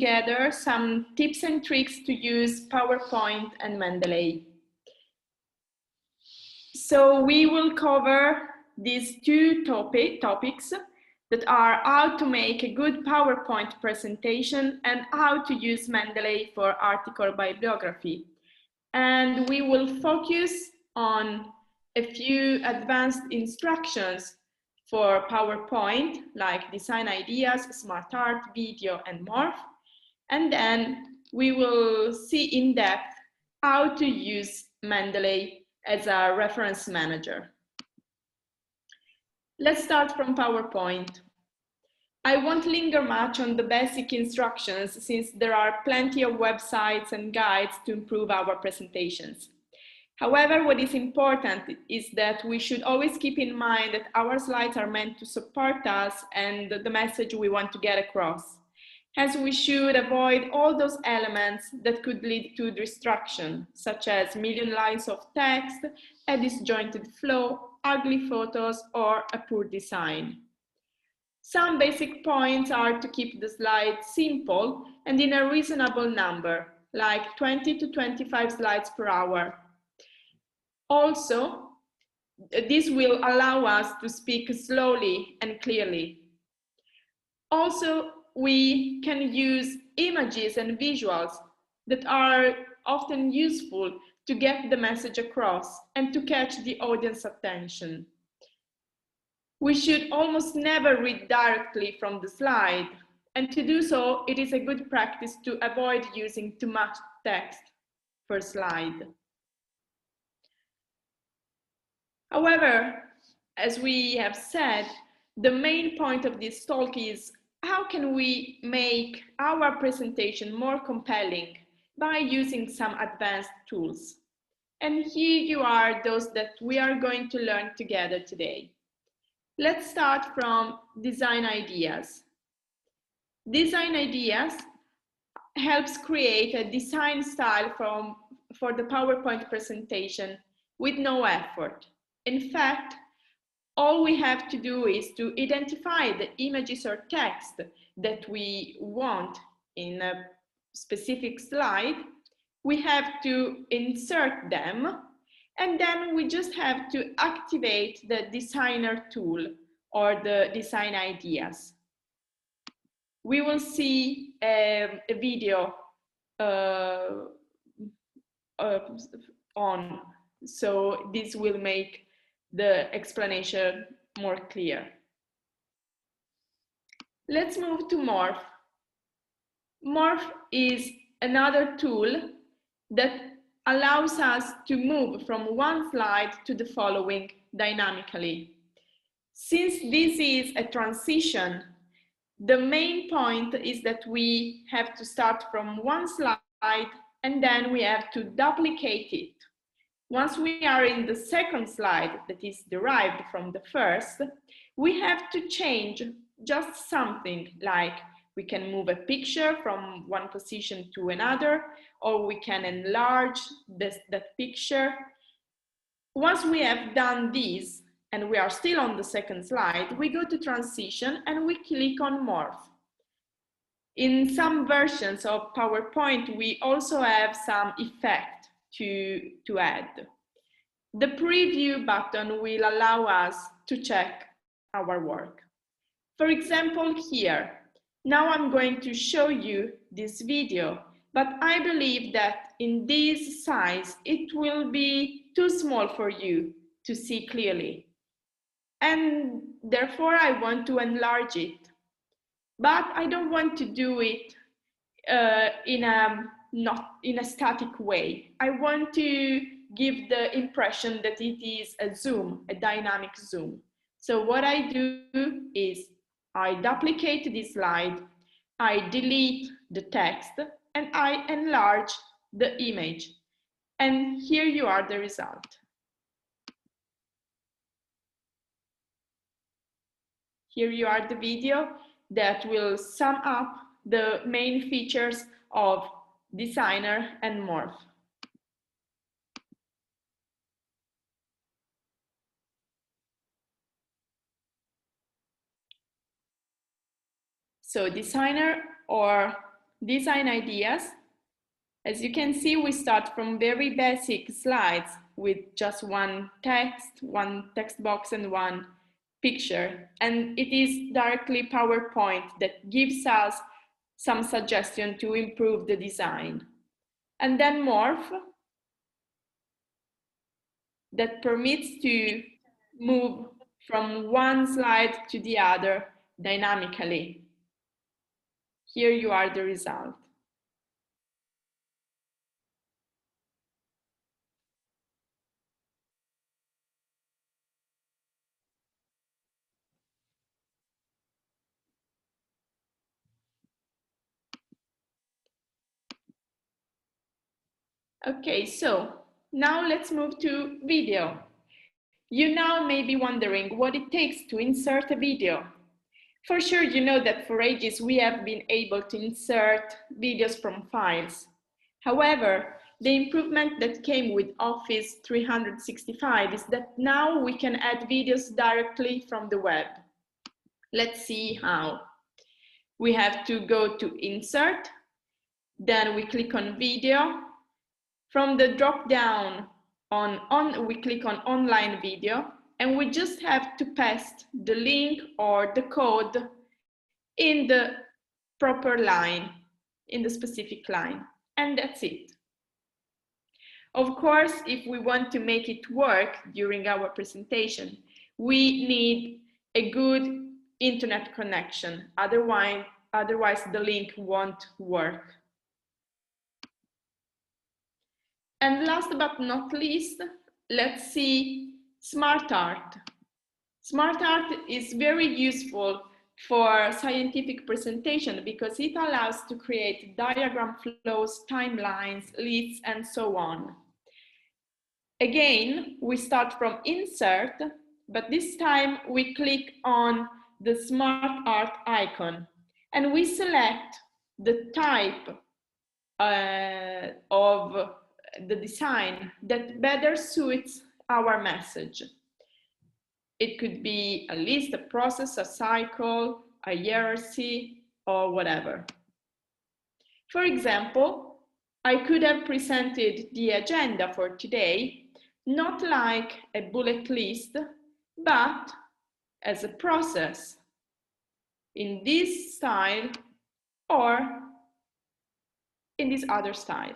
together some tips and tricks to use PowerPoint and Mendeley. So we will cover these two topics that are how to make a good PowerPoint presentation and how to use Mendeley for article bibliography. And we will focus on a few advanced instructions for PowerPoint, like design ideas, smart art, video, and Morph. And then we will see in depth how to use Mendeley as a reference manager. Let's start from PowerPoint. I won't linger much on the basic instructions since there are plenty of websites and guides to improve our presentations. However, what is important is that we should always keep in mind that our slides are meant to support us and the message we want to get across. Hence, we should avoid all those elements that could lead to distraction, such as million lines of text, a disjointed flow, ugly photos, or a poor design. Some basic points are to keep the slide simple and in a reasonable number, like 20 to 25 slides per hour. Also, this will allow us to speak slowly and clearly. Also, we can use images and visuals that are often useful to get the message across and to catch the audience attention. We should almost never read directly from the slide, and to do so, it is a good practice to avoid using too much text per slide. However, as we have said, the main point of this talk is how can we make our presentation more compelling by using some advanced tools. And here you are those that we are going to learn together today. Let's start from design ideas. Design ideas helps create a design style for the PowerPoint presentation with no effort. In fact, all we have to do is to identify the images or text that we want in a specific slide. We have to insert them, and then we just have to activate the designer tool or the design ideas. We will see a video on, so this will make the explanation more clear. Let's move to Morph. Morph is another tool that allows us to move from one slide to the following dynamically. Since this is a transition, the main point is that we have to start from one slide and then we have to duplicate it. Once we are in the second slide that is derived from the first, we have to change just something, like we can move a picture from one position to another, or we can enlarge that picture. Once we have done this, and we are still on the second slide, we go to transition and we click on Morph. In some versions of PowerPoint, we also have some effect to add. The preview button will allow us to check our work. For example, here, now I'm going to show you this video, but I believe that in this size, it will be too small for you to see clearly. And therefore I want to enlarge it. But I don't want to do it not in a static way. I want to give the impression that it is a zoom, a dynamic zoom. So what I do is I duplicate this slide, I delete the text, and I enlarge the image. And here you are the result. Here you are the video that will sum up the main features of Designer and Morph. So Designer or design ideas. As you can see, we start from very basic slides with just one text box and one picture. And it is directly PowerPoint that gives us some suggestion to improve the design. And then Morph that permits to move from one slide to the other dynamically. Here you are the result. Okay, so now let's move to video. You now may be wondering what it takes to insert a video. For sure, you know that for ages we have been able to insert videos from files. However, the improvement that came with Office 365 is that now we can add videos directly from the web. Let's see how. We have to go to Insert, then we click on Video. From the drop down we click on Online Video, and we just have to paste the link or the code in the proper line, in the specific line, and that's it. Of course, if we want to make it work during our presentation, we need a good internet connection, otherwise the link won't work. And last but not least, let's see Smart Art. Smart Art is very useful for scientific presentation because it allows to create diagram flows, timelines, lists, and so on. Again, we start from Insert, but this time we click on the Smart Art icon and we select the type of the design that better suits our message. It could be a list, a process, a cycle, a hierarchy, or whatever. For example, I could have presented the agenda for today, not like a bullet list, but as a process in this style or in this other style.